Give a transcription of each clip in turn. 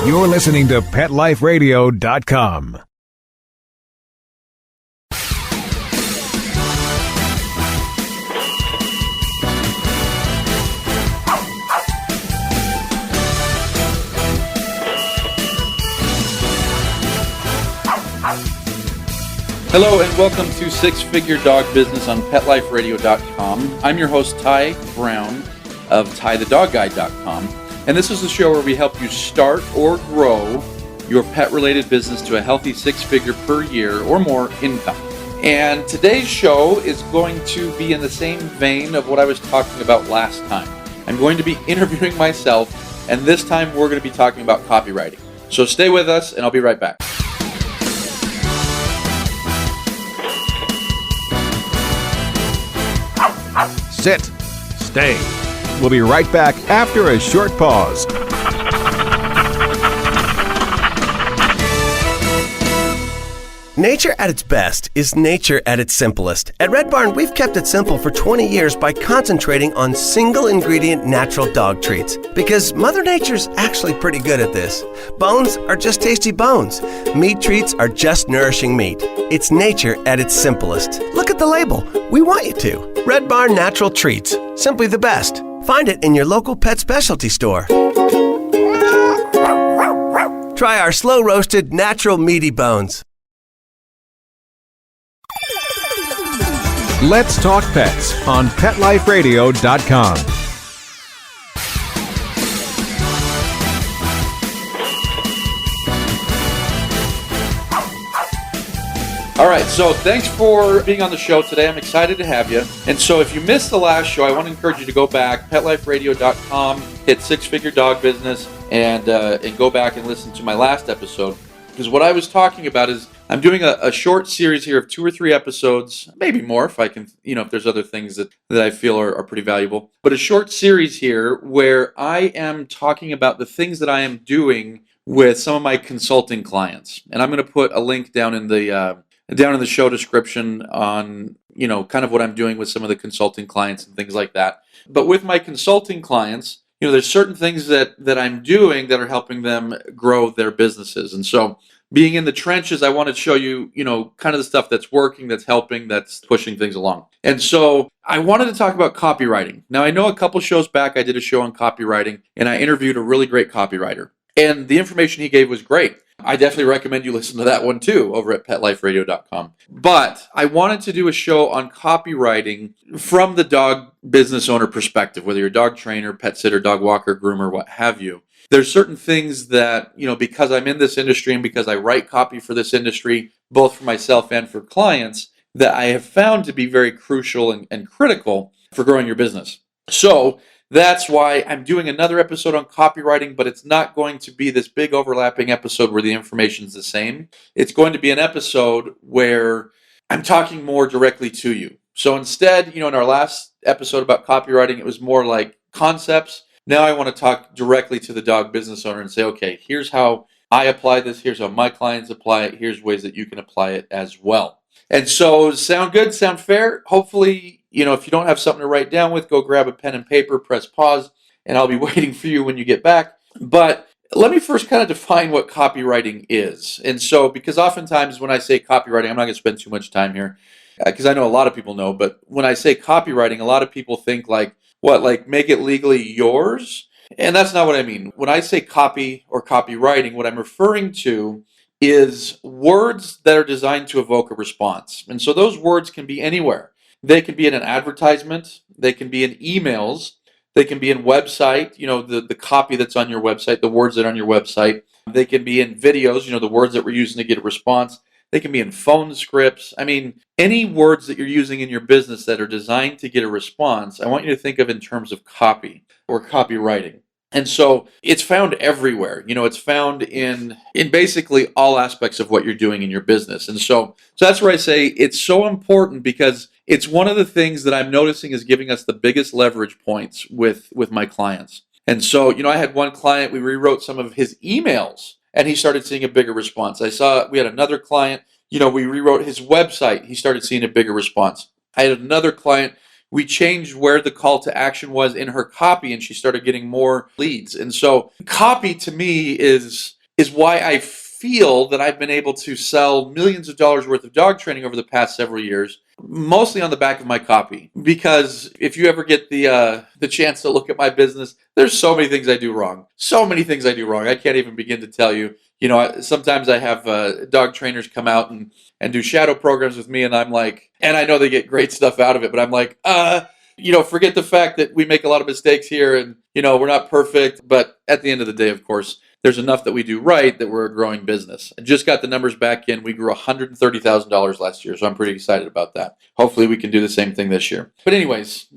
You're listening to PetLifeRadio.com. Hello and welcome to Six Figure Dog Business on PetLifeRadio.com. I'm your host, Ty Brown of TyTheDogGuide.com, and this is the show where we help you start or grow your pet-related business to a healthy six-figure per year or more income. And today's show is going to be in the same vein of what I was talking about last time. I'm going to be interviewing myself, and this time we're going to be talking about copywriting. So stay with us, and I'll be right back. Sit. Stay. We'll be right back after a short pause. Nature at its best is nature at its simplest. At Red Barn, we've kept it simple for 20 years by concentrating on single-ingredient natural dog treats. Because Mother Nature's actually pretty good at this. Bones are just tasty bones. Meat treats are just nourishing meat. It's nature at its simplest. Look at the label. We want you to. Red Barn Natural Treats. Simply the best. Find it in your local pet specialty store. Try our slow-roasted, natural meaty bones. Let's talk pets on PetLifeRadio.com. All right, so thanks for being on the show today. I'm excited to have you. And so if you missed the last show, I want to encourage you to go back, PetLifeRadio.com, hit Six Figure Dog Business, and go back and listen to my last episode. Because what I was talking about is I'm doing a short series here of 2 or 3 episodes, maybe more if I can, if there's other things that I feel are pretty valuable. But a short series here where I am talking about the things that I am doing with some of my consulting clients. And I'm going to put a link down in the show description on, kind of what I'm doing with some of the consulting clients and things like that. But with my consulting clients, there's certain things that I'm doing that are helping them grow their businesses. And so being in the trenches, I want to show you, kind of the stuff that's working, that's helping, that's pushing things along. And so I wanted to talk about copywriting. Now, I know a couple shows back, I did a show on copywriting, and I interviewed a really great copywriter. And the information he gave was great. I definitely recommend you listen to that one too over at PetLifeRadio.com. But I wanted to do a show on copywriting from the dog business owner perspective, whether you're a dog trainer, pet sitter, dog walker, groomer, what have you. There's certain things that, because I'm in this industry and because I write copy for this industry, both for myself and for clients, that I have found to be very crucial and critical for growing your business. So that's why I'm doing another episode on copywriting, but it's not going to be this big overlapping episode where the information's the same. It's going to be an episode where I'm talking more directly to you. So instead, in our last episode about copywriting, it was more like concepts. Now I want to talk directly to the dog business owner and say, okay, here's how I apply this. Here's how my clients apply it. Here's ways that you can apply it as well. And so sound good? Sound fair? Hopefully, if you don't have something to write down with, go grab a pen and paper, press pause, and I'll be waiting for you when you get back. But let me first kind of define what copywriting is. And so, because oftentimes when I say copywriting, I'm not going to spend too much time here, because I know a lot of people know, but when I say copywriting, a lot of people think like make it legally yours? And that's not what I mean. When I say copy or copywriting, what I'm referring to is words that are designed to evoke a response. And so those words can be anywhere. They can be in an advertisement, they can be in emails, they can be in website, the copy that's on your website, the words that are on your website. They can be in videos, the words that we're using to get a response. They can be in phone scripts. I mean, any words that you're using in your business that are designed to get a response, I want you to think of in terms of copy or copywriting. And so it's found everywhere. It's found in basically all aspects of what you're doing in your business. And so that's where I say it's so important, because it's one of the things that I'm noticing is giving us the biggest leverage points with my clients. And so, I had one client, we rewrote some of his emails and he started seeing a bigger response. We had another client, we rewrote his website. He started seeing a bigger response. I had another client, we changed where the call to action was in her copy, and she started getting more leads. And so copy to me is why I feel that I've been able to sell millions of dollars worth of dog training over the past several years, mostly on the back of my copy. Because if you ever get the chance to look at my business, there's so many things I do wrong. So many things I do wrong. I can't even begin to tell you. Sometimes I have dog trainers come out and do shadow programs with me, and I'm like, and I know they get great stuff out of it, but I'm like, forget the fact that we make a lot of mistakes here, and we're not perfect. But at the end of the day, of course, there's enough that we do right that we're a growing business. I just got the numbers back in. We grew $130,000 last year, so I'm pretty excited about that. Hopefully we can do the same thing this year. But anyways,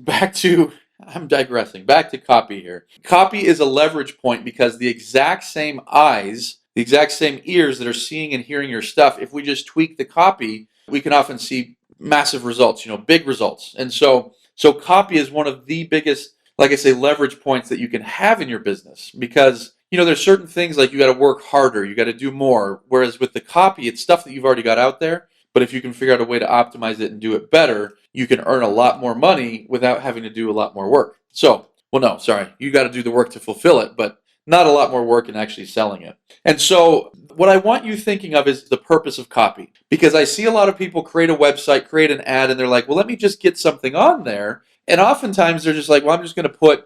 I'm digressing. Back to copy here. Copy is a leverage point because the exact same eyes, the exact same ears that are seeing and hearing your stuff, if we just tweak the copy, we can often see massive results, big results. And so copy is one of the biggest, like I say, leverage points that you can have in your business because there's certain things like you got to work harder, you got to do more. Whereas with the copy, it's stuff that you've already got out there. But if you can figure out a way to optimize it and do it better, you can earn a lot more money without having to do a lot more work. You got to do the work to fulfill it, but not a lot more work in actually selling it. And so what I want you thinking of is the purpose of copy. Because I see a lot of people create a website, create an ad, and they're like, well, let me just get something on there. And oftentimes they're just like, well, I'm just going to put,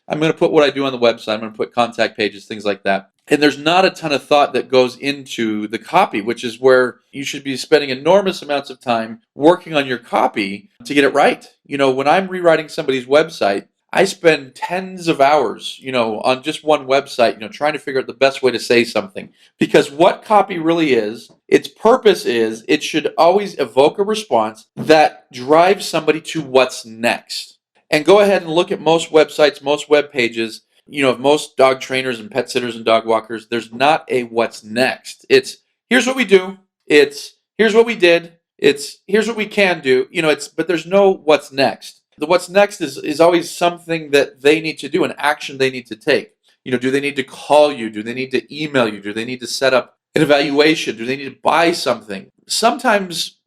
I'm going to put what I do on the website. I'm going to put contact pages, things like that. And there's not a ton of thought that goes into the copy, which is where you should be spending enormous amounts of time working on your copy to get it right. When I'm rewriting somebody's website, I spend tens of hours, on just one website, trying to figure out the best way to say something. Because what copy really is, its purpose is it should always evoke a response that drives somebody to what's next. And go ahead and look at most websites, most web pages, of most dog trainers and pet sitters and dog walkers. There's not a what's next. It's here's what we do. It's here's what we did. It's here's what we can do. But there's no what's next. The what's next is always something that they need to do, an action they need to take. Do they need to call you? Do they need to email you? Do they need to set up an evaluation? Do they need to buy something? Sometimes,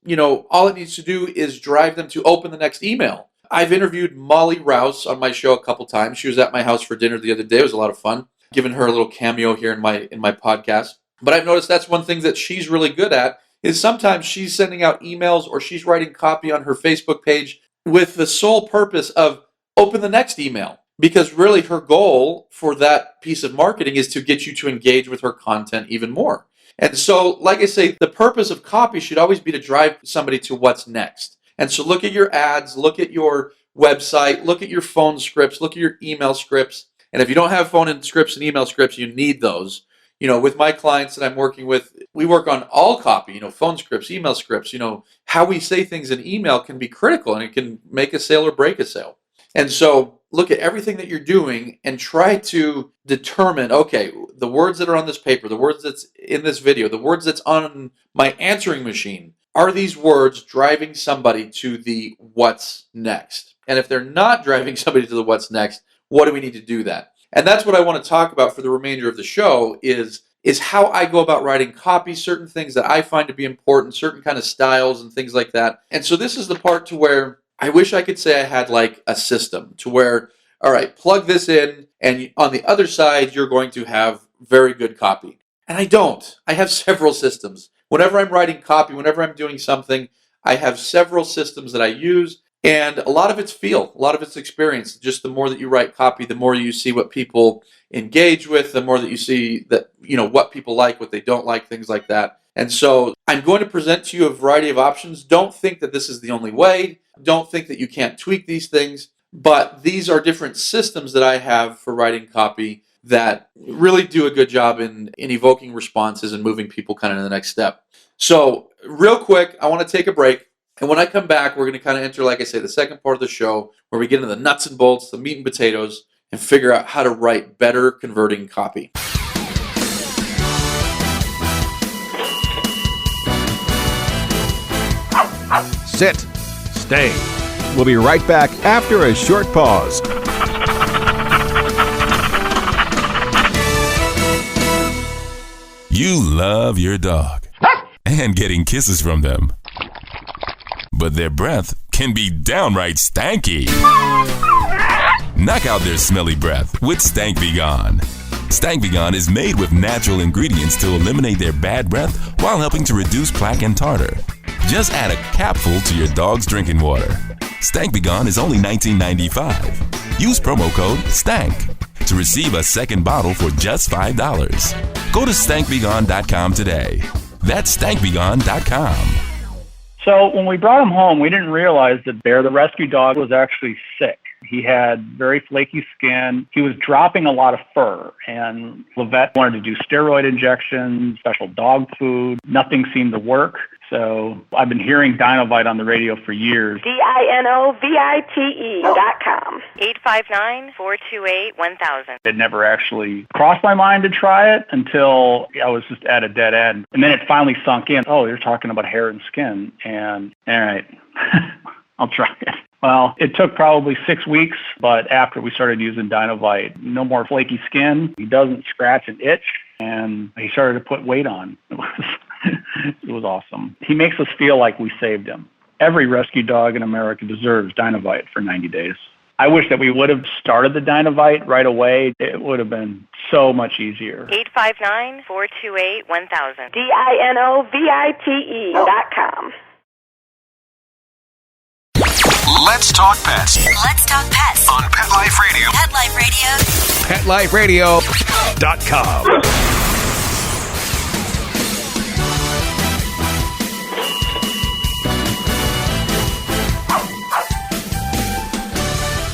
all it needs to do is drive them to open the next email. I've interviewed Molly Rouse on my show a couple times. She was at my house for dinner the other day. It was a lot of fun, giving her a little cameo here in my podcast. But I've noticed that's one thing that she's really good at is sometimes she's sending out emails or she's writing copy on her Facebook page with the sole purpose of open the next email. Because really her goal for that piece of marketing is to get you to engage with her content even more. And so, like I say, the purpose of copy should always be to drive somebody to what's next. And so look at your ads, look at your website, look at your phone scripts, look at your email scripts. And if you don't have phone and scripts and email scripts, you need those. With my clients that I'm working with, we work on all copy, phone scripts, email scripts. How we say things in email can be critical and it can make a sale or break a sale. And so look at everything that you're doing and try to determine, okay, the words that are on this paper, the words that's in this video, the words that's on my answering machine, are these words driving somebody to the what's next? And if they're not driving somebody to the what's next, what do we need to do that? And that's what I want to talk about for the remainder of the show is how I go about writing copy, certain things that I find to be important, certain kind of styles and things like that. And so this is the part to where I wish I could say I had like a system to where, all right, plug this in and on the other side, you're going to have very good copy. And I don't. I have several systems. Whenever I'm writing copy, whenever I'm doing something, I have several systems that I use, and a lot of it's feel, a lot of it's experience. Just the more that you write copy, the more you see what people engage with, the more that you see that, what people like, what they don't like, things like that. And so I'm going to present to you a variety of options. Don't think that this is the only way. Don't think that you can't tweak these things, but these are different systems that I have for writing copy that really do a good job in evoking responses and moving people kind of to the next step. So real quick, I want to take a break. And when I come back, we're going to kind of enter, like I say, the second part of the show where we get into the nuts and bolts, the meat and potatoes, and figure out how to write better converting copy. Sit. Stay. We'll be right back after a short pause. You love your dog and getting kisses from them. But their breath can be downright stanky. Knock out their smelly breath with Stank Be Gone. Stank Be Gone is made with natural ingredients to eliminate their bad breath while helping to reduce plaque and tartar. Just add a capful to your dog's drinking water. Stank Be Gone is only $19.95. Use promo code STANK to receive a second bottle for just $5. Go to stankbegone.com today. That's stankbegone.com. So when we brought him home, we didn't realize that Bear, the rescue dog, was actually sick. He had very flaky skin. He was dropping a lot of fur, and the vet wanted to do steroid injections, special dog food. Nothing seemed to work. So I've been hearing Dinovite on the radio for years. DINOVITE.com. 859-428-1000. It never actually crossed my mind to try it until I was just at a dead end. And then it finally sunk in. Oh, you're talking about hair and skin. And all right, I'll try it. Well, it took probably 6 weeks, but after we started using Dinovite, no more flaky skin. He doesn't scratch and itch, and he started to put weight on. It was awesome. He makes us feel like we saved him. Every rescue dog in America deserves Dinovite for 90 days. I wish that we would have started the Dinovite right away. It would have been so much easier. 859-428-1000. DINOVITE.com. Let's talk pets Let's talk pets on Pet Life Radio. Pet Life Radio. PetLifeRadio.com.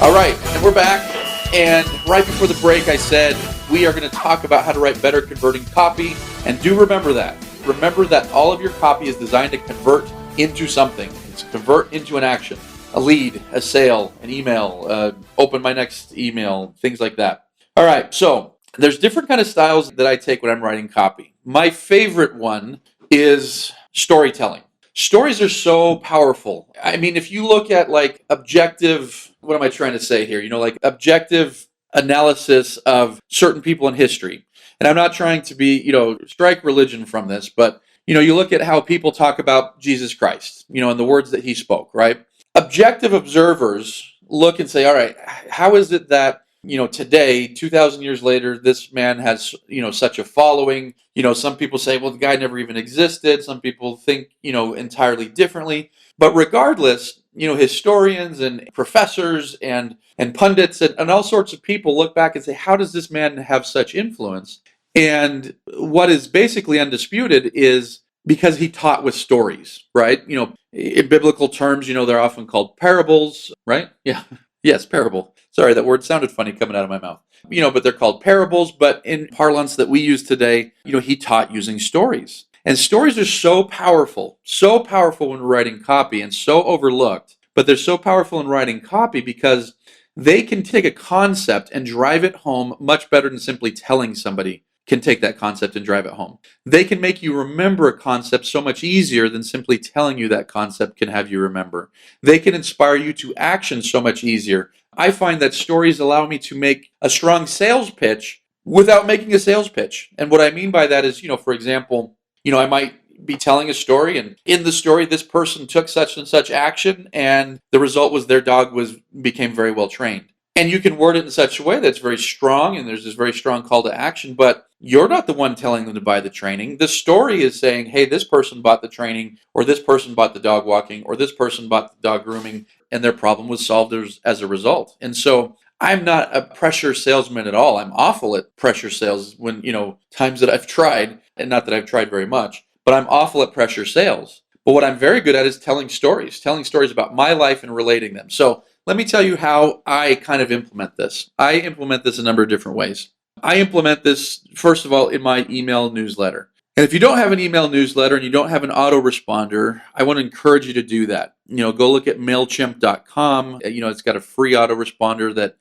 All right, and we're back. And right before the break, I said we are going to talk about how to write better converting copy. And do remember that. Remember that all of your copy is designed to convert into something. It's convert into an action. A lead, a sale, an email, open my next email, things like that. All right, so there's different kind of styles that I take when I'm writing copy. My favorite one is storytelling. Stories are so powerful. I mean, if you look at like objective, what am I trying to say here? Like objective analysis of certain people in history. And I'm not trying to be, strike religion from this, but, you look at how people talk about Jesus Christ, and the words that he spoke, right? Objective observers look and say, all right, how is it that, today, 2,000 years later, this man has, such a following? Some people say, well, the guy never even existed. Some people think, entirely differently. But regardless, historians and professors and pundits and all sorts of people look back and say, how does this man have such influence? And what is basically undisputed is because he taught with stories, right? In biblical terms, they're often called parables, right? Yeah. Yes, parable. Sorry, that word sounded funny coming out of my mouth. But they're called parables. But in parlance that we use today, he taught using stories. And stories are so powerful when writing copy and so overlooked. But they're so powerful in writing copy because they can take a concept and drive it home much better than simply telling somebody can take that concept and drive it home. They can make you remember a concept so much easier than simply telling you that concept can have you remember. They can inspire you to action so much easier. I find that stories allow me to make a strong sales pitch without making a sales pitch. And what I mean by that is, for example, I might be telling a story, and in the story, this person took such and such action, and the result was their dog became very well trained. And you can word it in such a way that's very strong, and there's this very strong call to action, but you're not the one telling them to buy the training. The story is saying, hey, this person bought the training, or this person bought the dog walking, or this person bought the dog grooming, and their problem was solved as a result. And so I'm not a pressure salesman at all. I'm awful at pressure sales when, times that I've tried, and not that I've tried very much, but I'm awful at pressure sales. But what I'm very good at is telling stories about my life and relating them. So let me tell you how I kind of implement this. I implement this a number of different ways. I implement this, first of all, in my email newsletter. And if you don't have an email newsletter and you don't have an autoresponder, I want to encourage you to do that. Go look at MailChimp.com. It's got a free autoresponder that,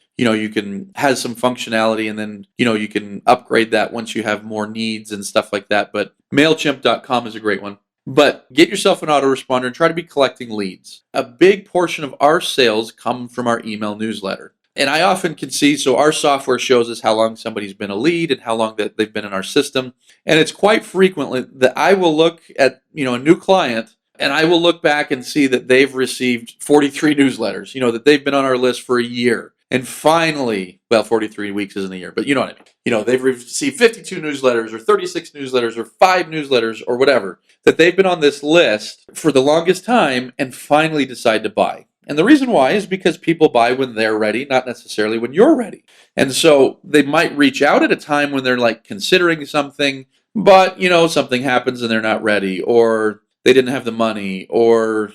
has some functionality, and then, you can upgrade that once you have more needs and stuff like that. But MailChimp.com is a great one. But get yourself an autoresponder and try to be collecting leads. A big portion of our sales come from our email newsletter. And I often can see, so our software shows us how long somebody's been a lead and how long that they've been in our system. And it's quite frequently that I will look at, a new client and I will look back and see that they've received 43 newsletters, that they've been on our list for a year. And finally, 43 weeks isn't a year, but you know what I mean. They've received 52 newsletters or 36 newsletters or 5 newsletters or whatever, that they've been on this list for the longest time and finally decide to buy. And the reason why is because people buy when they're ready, not necessarily when you're ready. And so they might reach out at a time when they're like considering something, but, something happens and they're not ready, or they didn't have the money, or,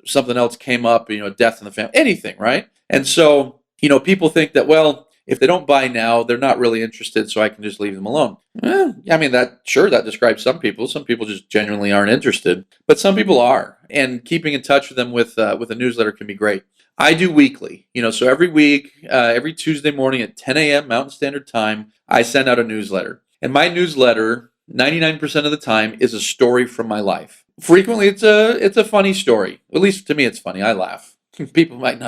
something else came up, death in the family, anything, right? And so, people think that, well, if they don't buy now, they're not really interested, so I can just leave them alone. That describes some people. Some people just genuinely aren't interested, but some people are. And keeping in touch with them with a newsletter can be great. I do weekly, so every week, every Tuesday morning at 10 a.m. Mountain Standard Time, I send out a newsletter. And my newsletter, 99% of the time, is a story from my life. Frequently, it's a funny story. At least to me, it's funny. I laugh. Other people might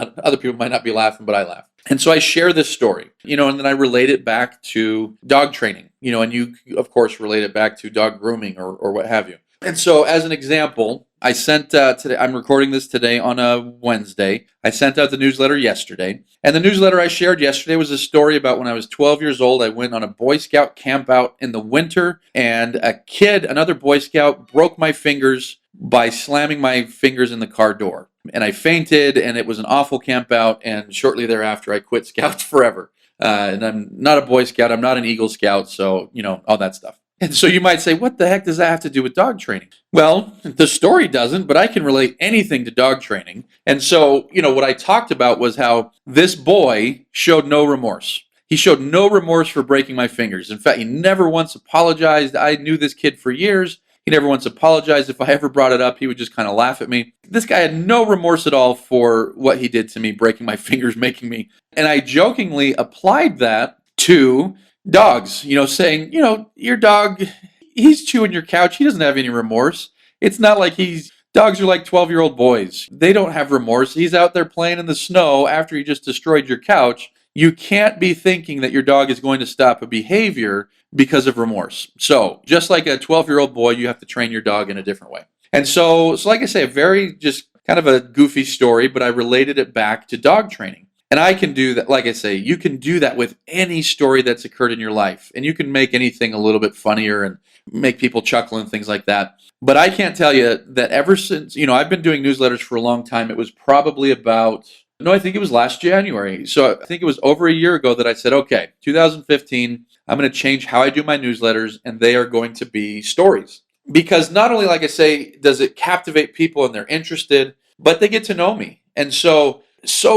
not be laughing, but I laugh. And so I share this story, and then I relate it back to dog training, and you, of course, relate it back to dog grooming or what have you. And so as an example, I sent today, I'm recording this today on a Wednesday. I sent out the newsletter yesterday. And the newsletter I shared yesterday was a story about when I was 12 years old. I went on a Boy Scout camp out in the winter, and another Boy Scout, broke my fingers by slamming my fingers in the car door. And I fainted, and it was an awful camp out. And shortly thereafter, I quit Scouts forever. And I'm not a Boy Scout. I'm not an Eagle Scout. So, all that stuff. And so you might say, what the heck does that have to do with dog training? Well, the story doesn't, but I can relate anything to dog training. And so, what I talked about was how this boy showed no remorse. He showed no remorse for breaking my fingers. In fact, he never once apologized. I knew this kid for years. He never once apologized. If I ever brought it up, he would just kind of laugh at me. This guy had no remorse at all for what he did to me, breaking my fingers, making me. And I jokingly applied that to dogs, saying, your dog, he's chewing your couch. He doesn't have any remorse. It's not like dogs are like 12-year-old boys. They don't have remorse. He's out there playing in the snow after he just destroyed your couch. You can't be thinking that your dog is going to stop a behavior because of remorse. So just like a 12-year-old boy, you have to train your dog in a different way. And so like I say, a very just kind of a goofy story, but I related it back to dog training. And I can do that, like I say, you can do that with any story that's occurred in your life. And you can make anything a little bit funnier and make people chuckle and things like that. But I can't tell you that ever since, I've been doing newsletters for a long time. It was probably I think it was last January. So I think it was over a year ago that I said, okay, 2015, I'm going to change how I do my newsletters, and they are going to be stories. Because not only, like I say, does it captivate people and they're interested, but they get to know me. And so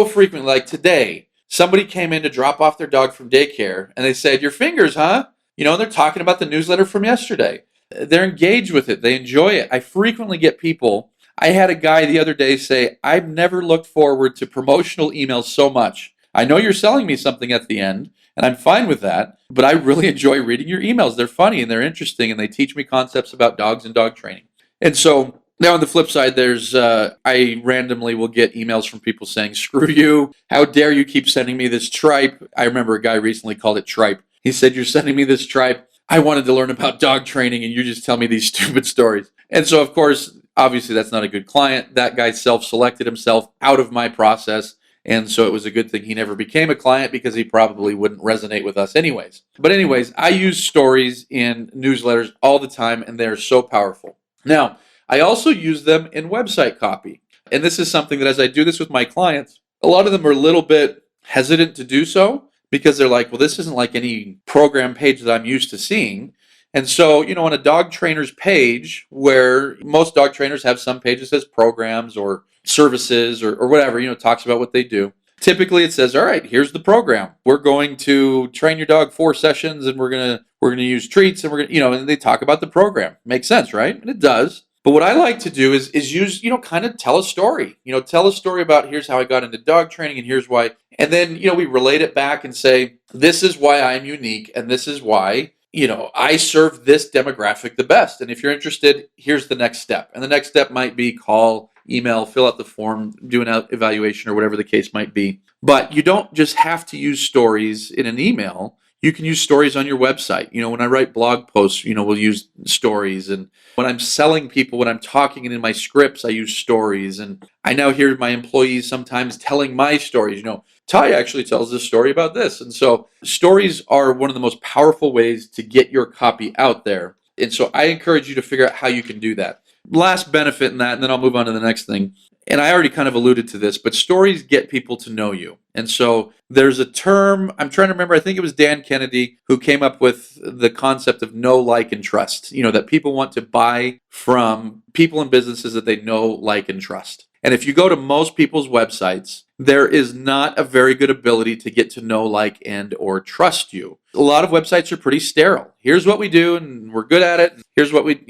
frequently, like today, somebody came in to drop off their dog from daycare, and they said, your fingers, huh? They're talking about the newsletter from yesterday. They're engaged with it. They enjoy it. I frequently get people. I had a guy the other day say, I've never looked forward to promotional emails so much. I know you're selling me something at the end, and I'm fine with that, but I really enjoy reading your emails. They're funny and they're interesting, and they teach me concepts about dogs and dog training. And so now on the flip side, I randomly will get emails from people saying, screw you. How dare you keep sending me this tripe? I remember a guy recently called it tripe. He said, you're sending me this tripe. I wanted to learn about dog training, and you just tell me these stupid stories. And so, of course, obviously that's not a good client. That guy self-selected himself out of my process. And so it was a good thing he never became a client, because he probably wouldn't resonate with us anyways. But anyways, I use stories in newsletters all the time, and they're so powerful. Now, I also use them in website copy. And this is something that as I do this with my clients, a lot of them are a little bit hesitant to do so, because they're like, well, this isn't like any program page that I'm used to seeing. And so, on a dog trainer's page, where most dog trainers have some page that says programs or services or whatever, talks about what they do. Typically it says, all right, here's the program. We're going to train your dog 4 sessions, and we're going to use treats, and we're going to, and they talk about the program. Makes sense, right? And it does. But what I like to do is use, kind of tell a story. Tell a story about here's how I got into dog training, and here's why. And then, we relate it back and say, this is why I'm unique, and this is why, I serve this demographic the best. And if you're interested, here's the next step. And the next step might be call, email, fill out the form, do an evaluation, or whatever the case might be. But you don't just have to use stories in an email. You can use stories on your website. When I write blog posts, we'll use stories. And when I'm selling people, when I'm talking and in my scripts, I use stories. And I now hear my employees sometimes telling my stories. Ty actually tells this story about this. And so stories are one of the most powerful ways to get your copy out there. And so I encourage you to figure out how you can do that. Last benefit in that, and then I'll move on to the next thing. And I already kind of alluded to this, but stories get people to know you. And so there's a term, I'm trying to remember, I think it was Dan Kennedy who came up with the concept of know, like, and trust. That people want to buy from people and businesses that they know, like, and trust. And if you go to most people's websites, there is not a very good ability to get to know, like, and or trust you. A lot of websites are pretty sterile. Here's what we do, and we're good at it. Here's what we,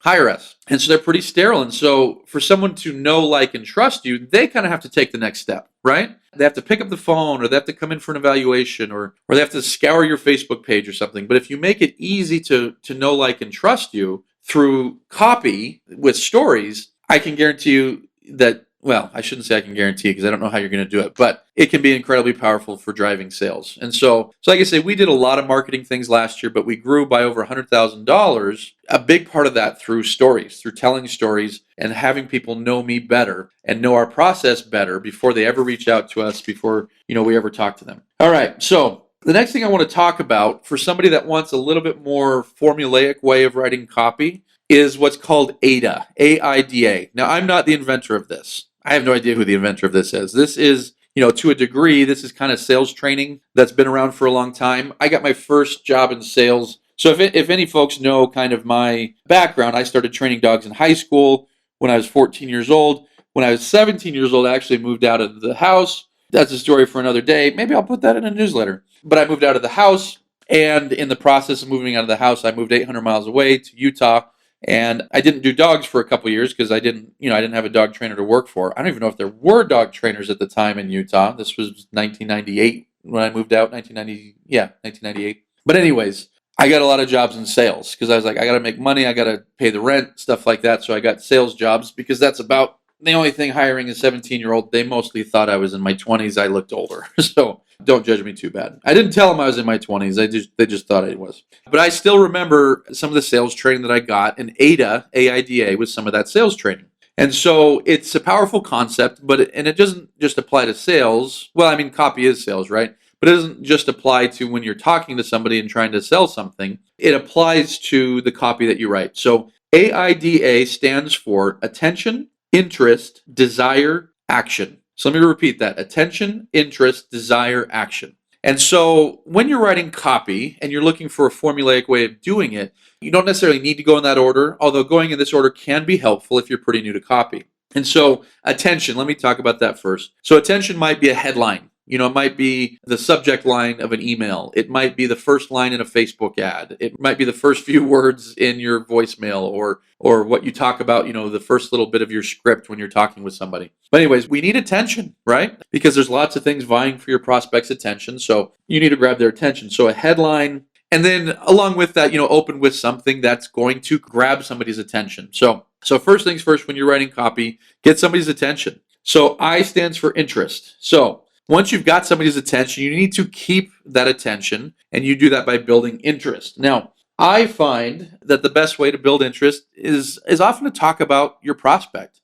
hire us. And so they're pretty sterile. And so for someone to know, like, and trust you, they kind of have to take the next step, right? They have to pick up the phone, or they have to come in for an evaluation, or they have to scour your Facebook page or something. But if you make it easy to know, like, and trust you through copy with stories, I can guarantee you that, well, I shouldn't say I can guarantee because I don't know how you're going to do it, but it can be incredibly powerful for driving sales. And so like I say, we did a lot of marketing things last year, but we grew by over $100,000. A big part of that through stories, through telling stories and having people know me better and know our process better before they ever reach out to us, before, we ever talk to them. All right. So the next thing I want to talk about for somebody that wants a little bit more formulaic way of writing copy is what's called AIDA, A-I-D-A. Now, I'm not the inventor of this. I have no idea who the inventor of this is. This is, to a degree, this is kind of sales training that's been around for a long time. I got my first job in sales. So if any folks know kind of my background, I started training dogs in high school when I was 14 years old. When I was 17 years old, I actually moved out of the house. That's a story for another day. Maybe I'll put that in a newsletter. But I moved out of the house, and in the process of moving out of the house, I moved 800 miles away to Utah. And I didn't do dogs for a couple of years because I didn't have a dog trainer to work for. I don't even know if there were dog trainers at the time in Utah. This was 1998 when I moved out, 1998. But anyways, I got a lot of jobs in sales because I was like, I got to make money. I got to pay the rent, stuff like that. So I got sales jobs because that's about the only thing hiring a 17-year-old. They mostly thought I was in my 20s. I looked older. So don't judge me too bad. I didn't tell them I was in my 20s. They just thought I was. But I still remember some of the sales training that I got, and AIDA, A-I-D-A, was some of that sales training. And so it's a powerful concept, and it doesn't just apply to sales. Well, I mean, copy is sales, right? But it doesn't just apply to when you're talking to somebody and trying to sell something. It applies to the copy that you write. So AIDA stands for attention, interest, desire, action. So let me repeat that. Attention, interest, desire, action. And so when you're writing copy and you're looking for a formulaic way of doing it, you don't necessarily need to go in that order, although going in this order can be helpful if you're pretty new to copy. And so attention, let me talk about that first. So attention might be a headline. It might be the subject line of an email. It might be the first line in a Facebook ad. It might be the first few words in your voicemail or what you talk about, the first little bit of your script when you're talking with somebody. But anyways, we need attention, right? Because there's lots of things vying for your prospect's attention. So you need to grab their attention. So a headline, and then along with that, open with something that's going to grab somebody's attention. So first things first, when you're writing copy, get somebody's attention. So I stands for interest. So once you've got somebody's attention, you need to keep that attention, and you do that by building interest. Now, I find that the best way to build interest is often to talk about your prospect.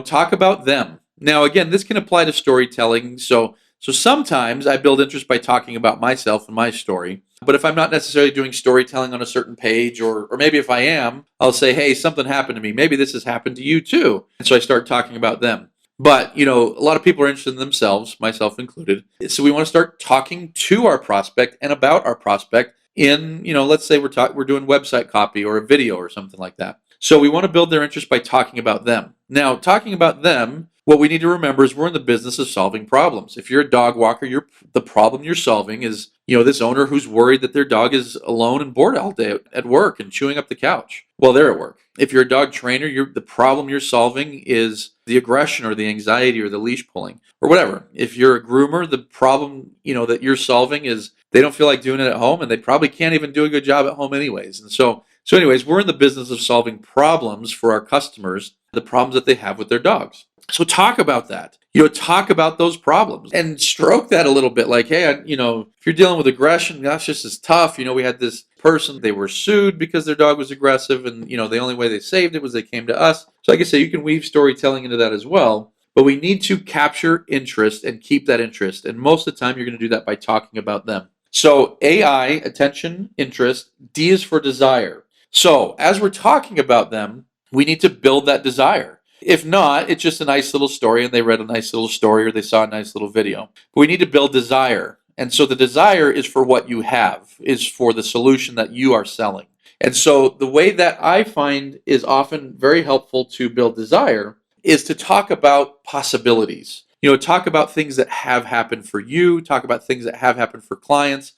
Talk about them. Now, again, this can apply to storytelling. So sometimes I build interest by talking about myself and my story. But if I'm not necessarily doing storytelling on a certain page, or maybe if I am, I'll say, hey, something happened to me. Maybe this has happened to you too. And so I start talking about them. But, a lot of people are interested in themselves, myself included. So we want to start talking to our prospect and about our prospect in, let's say we're doing website copy or a video or something like that. So we want to build their interest by talking about them. Now, talking about them, what we need to remember is we're in the business of solving problems. If you're a dog walker, the problem you're solving is, this owner who's worried that their dog is alone and bored all day at work and chewing up the couch. Well, they're at work. If you're a dog trainer, the problem you're solving is the aggression or the anxiety or the leash pulling or whatever. If you're a groomer, the problem, that you're solving is they don't feel like doing it at home, and they probably can't even do a good job at home anyways. And so anyways, we're in the business of solving problems for our customers. the problems that they have with their dogs. So talk about that. Talk about those problems and stroke that a little bit. Like, hey, if you're dealing with aggression, gosh, this is tough. We had this person, they were sued because their dog was aggressive, and, the only way they saved it was they came to us. So like I say, you can weave storytelling into that as well. But we need to capture interest and keep that interest. And most of the time, you're going to do that by talking about them. So AI, attention, interest, D is for desire. So as we're talking about them, we need to build that desire. If not, it's just a nice little story and they read a nice little story or they saw a nice little video. But we need to build desire. And so the desire is for what you have, is for the solution that you are selling. And so the way that I find is often very helpful to build desire is to talk about possibilities. Talk about things that have happened for you, talk about things that have happened for clients,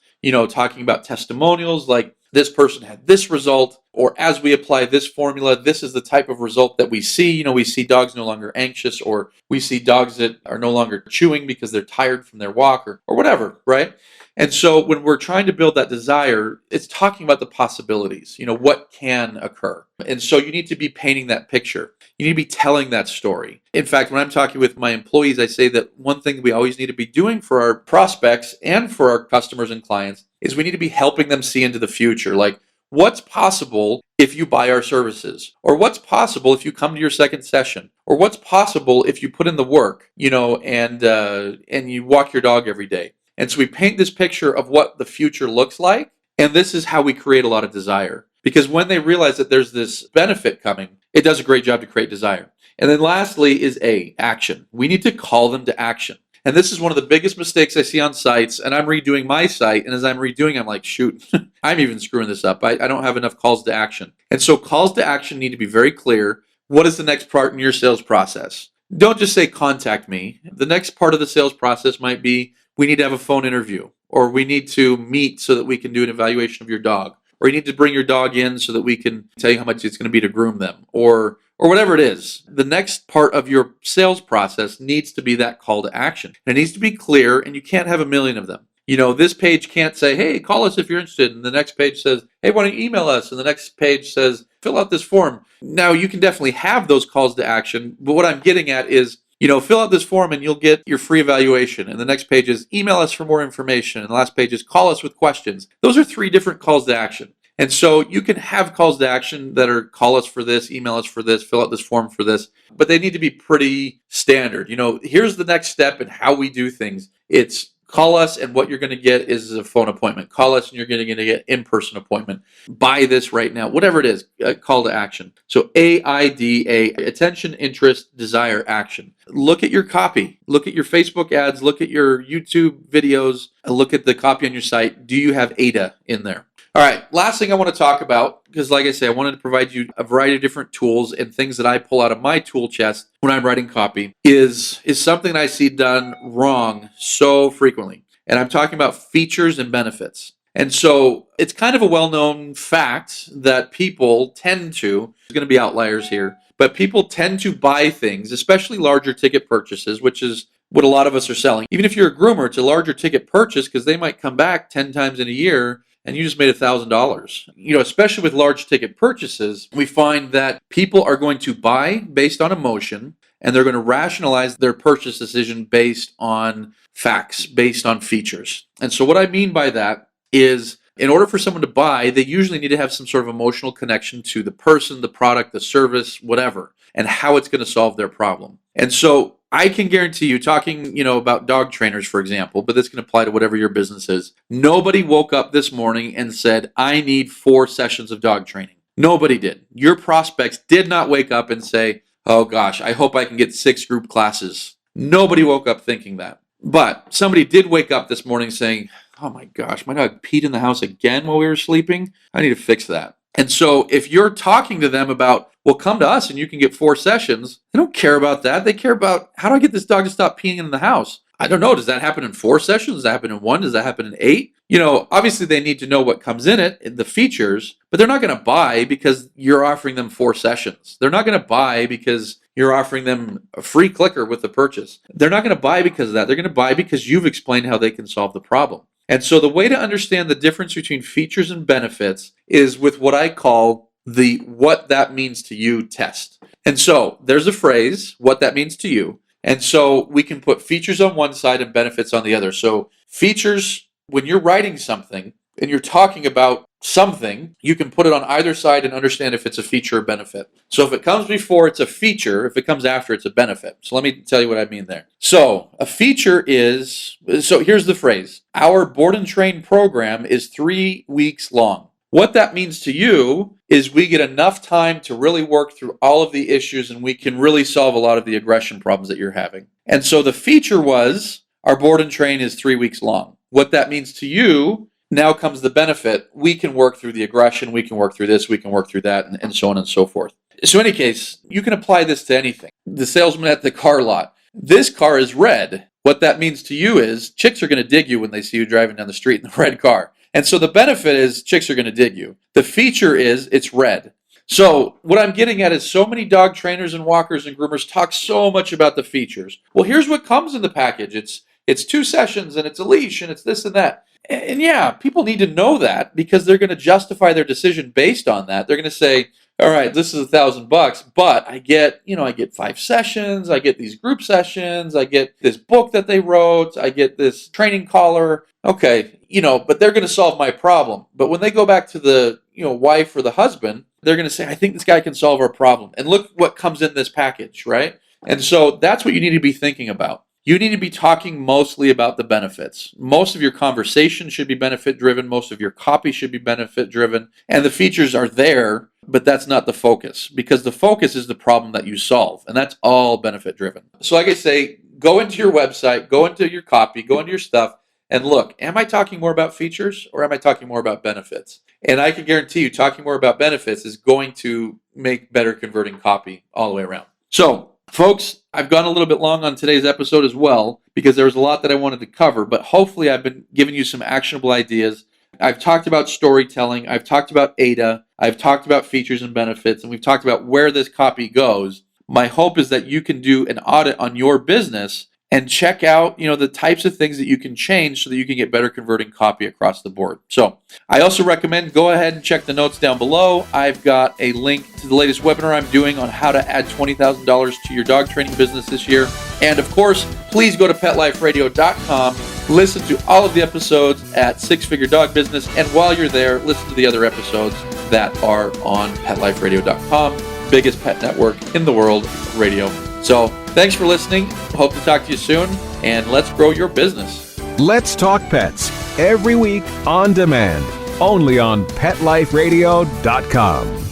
talking about testimonials like this person had this result, or as we apply this formula, this is the type of result that we see. We see dogs no longer anxious, or we see dogs that are no longer chewing because they're tired from their walk or whatever, right? And so when we're trying to build that desire, it's talking about the possibilities, what can occur. And so you need to be painting that picture. You need to be telling that story. In fact, when I'm talking with my employees, I say that one thing we always need to be doing for our prospects and for our customers and clients is we need to be helping them see into the future. Like, what's possible if you buy our services? Or what's possible if you come to your second session? Or what's possible if you put in the work, and you walk your dog every day? And so we paint this picture of what the future looks like, and this is how we create a lot of desire. Because when they realize that there's this benefit coming, it does a great job to create desire. And then lastly is A, action. We need to call them to action. And this is one of the biggest mistakes I see on sites, and I'm redoing my site, and as I'm redoing, I'm like, shoot, I'm even screwing this up. I don't have enough calls to action. And so calls to action need to be very clear. What is the next part in your sales process? Don't just say contact me. The next part of the sales process might be we need to have a phone interview, or we need to meet so that we can do an evaluation of your dog, or you need to bring your dog in so that we can tell you how much it's going to be to groom them, or whatever it is. The next part of your sales process needs to be that call to action. And it needs to be clear, and you can't have a million of them. This page can't say, hey, call us if you're interested. And the next page says, hey, why don't you email us? And the next page says, fill out this form. Now, you can definitely have those calls to action, but what I'm getting at is, fill out this form and you'll get your free evaluation. And the next page is email us for more information. And the last page is call us with questions. Those are 3 different calls to action. And so you can have calls to action that are call us for this, email us for this, fill out this form for this, but they need to be pretty standard. Here's the next step in how we do things. It's call us, and what you're going to get is a phone appointment. Call us, and you're going to get an in-person appointment. Buy this right now. Whatever it is, call to action. So AIDA, attention, interest, desire, action. Look at your copy. Look at your Facebook ads. Look at your YouTube videos. Look at the copy on your site. Do you have AIDA in there? All right, last thing I want to talk about, because like I say, I wanted to provide you a variety of different tools and things that I pull out of my tool chest when I'm writing copy, is something I see done wrong so frequently. And I'm talking about features and benefits. And so it's kind of a well-known fact that people tend to, there's going to be outliers here, but people tend to buy things, especially larger ticket purchases, which is what a lot of us are selling. Even if you're a groomer, it's a larger ticket purchase because they might come back 10 times in a year and you just made $1,000. Especially with large ticket purchases, we find that people are going to buy based on emotion, and they're going to rationalize their purchase decision based on facts, based on features. And so what I mean by that is, in order for someone to buy, they usually need to have some sort of emotional connection to the person, the product, the service, whatever, and how it's going to solve their problem. And so I can guarantee you, talking, about dog trainers, for example, but this can apply to whatever your business is. Nobody woke up this morning and said, I need 4 sessions of dog training. Nobody did. Your prospects did not wake up and say, oh gosh, I hope I can get 6 group classes. Nobody woke up thinking that. But somebody did wake up this morning saying, oh my gosh, my dog peed in the house again while we were sleeping. I need to fix that. And so if you're talking to them about, well, come to us and you can get 4 sessions, they don't care about that. They care about, how do I get this dog to stop peeing in the house? I don't know. Does that happen in 4 sessions? Does that happen in 1? Does that happen in 8? Obviously they need to know what comes in it, the features, but they're not going to buy because you're offering them 4 sessions. They're not going to buy because you're offering them a free clicker with the purchase. They're not going to buy because of that. They're going to buy because you've explained how they can solve the problem. And so the way to understand the difference between features and benefits is with what I call the what that means to you test. And so there's a phrase, what that means to you. And so we can put features on one side and benefits on the other. So features, when you're writing something and you're talking about something, you can put it on either side and understand if it's a feature or benefit. So if it comes before, it's a feature. If it comes after, it's a benefit. So let me tell you what I mean there. So a feature is, so here's the phrase. Our board and train program is 3 weeks long. What that means to you is we get enough time to really work through all of the issues and we can really solve a lot of the aggression problems that you're having. And so the feature was our board and train is 3 weeks long. What that means to you, now comes the benefit. We can work through the aggression, we can work through this, we can work through that, and so on and so forth. So in any case, you can apply this to anything. The salesman at the car lot. This car is red. What that means to you is chicks are going to dig you when they see you driving down the street in the red car. And so the benefit is chicks are going to dig you. The feature is it's red. So what I'm getting at is so many dog trainers and walkers and groomers talk so much about the features. Well, here's what comes in the package. It's 2 sessions and it's a leash and it's this and that. And yeah, people need to know that because they're going to justify their decision based on that. They're going to say, all right, this is $1,000, but I get 5 sessions. I get these group sessions. I get this book that they wrote. I get this training collar. Okay, but they're going to solve my problem. But when they go back to the, wife or the husband, they're going to say, I think this guy can solve our problem. And look what comes in this package, right? And so that's what you need to be thinking about. You need to be talking mostly about the benefits. Most of your conversation should be benefit driven. Most of your copy should be benefit driven. And the features are there, but that's not the focus because the focus is the problem that you solve. And that's all benefit driven. So like I say, go into your website, go into your copy, go into your stuff and look, am I talking more about features or am I talking more about benefits? And I can guarantee you talking more about benefits is going to make better converting copy all the way around. So folks, I've gone a little bit long on today's episode as well because there was a lot that I wanted to cover, but hopefully I've been giving you some actionable ideas. I've talked about storytelling. I've talked about ADA. I've talked about features and benefits, and we've talked about where this copy goes. My hope is that you can do an audit on your business and check out, the types of things that you can change so that you can get better converting copy across the board. So I also recommend go ahead and check the notes down below. I've got a link to the latest webinar I'm doing on how to add $20,000 to your dog training business this year. And of course, please go to PetLifeRadio.com. Listen to all of the episodes at Six Figure Dog Business. And while you're there, listen to the other episodes that are on PetLifeRadio.com, biggest pet network in the world, radio. So thanks for listening. Hope to talk to you soon, and let's grow your business. Let's Talk Pets, every week on demand, only on PetLifeRadio.com.